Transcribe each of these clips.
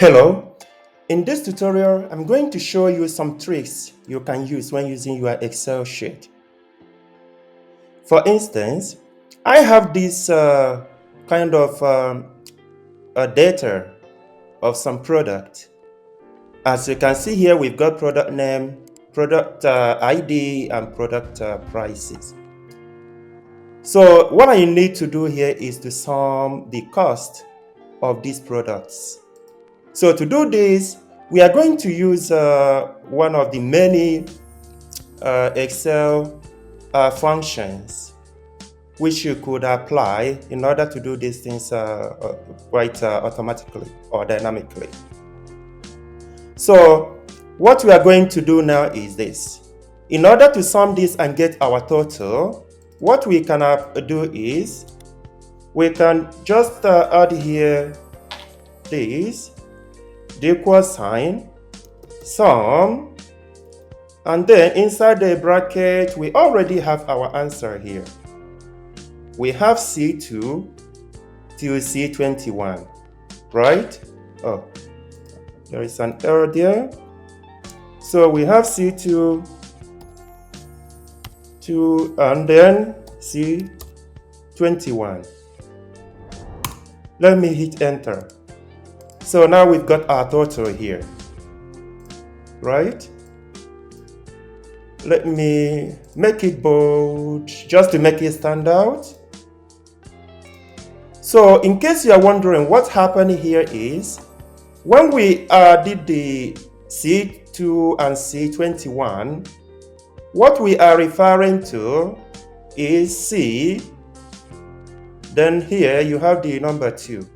Hello, in this tutorial, I'm going to show you some tricks you can use when using your Excel sheet. For instance, I have this kind of data of some product. As you can see here, we've got product name, product ID, and product prices. So what I need to do here is to sum the cost of these products. So to do this, we are going to use one of the many Excel functions which you could apply in order to do these things quite automatically or dynamically. So what we are going to do now is this. In order to sum this and get our total, what we can do is we can just add here this, the equal sign, sum, and then inside the bracket, we already have our answer here. We have C2 to C21, right? Oh, there is an error there. So we have C2 and then C21. Let me hit enter. So now we've got our total here, right? Let me make it bold just to make it stand out. So in case you are wondering what happened here is, when we did the C2 and C21, what we are referring to is C, then here you have the number 2.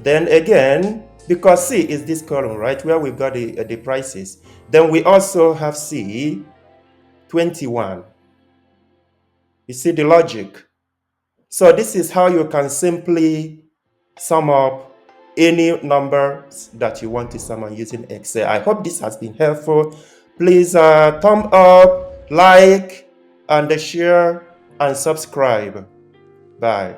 Then again, because C is this column, right, where we've got the prices, then we also have C21. You see the logic? So this is how you can simply sum up any numbers that you want to sum up using Excel. I hope this has been helpful. Please thumb up, like, and share, and subscribe. Bye.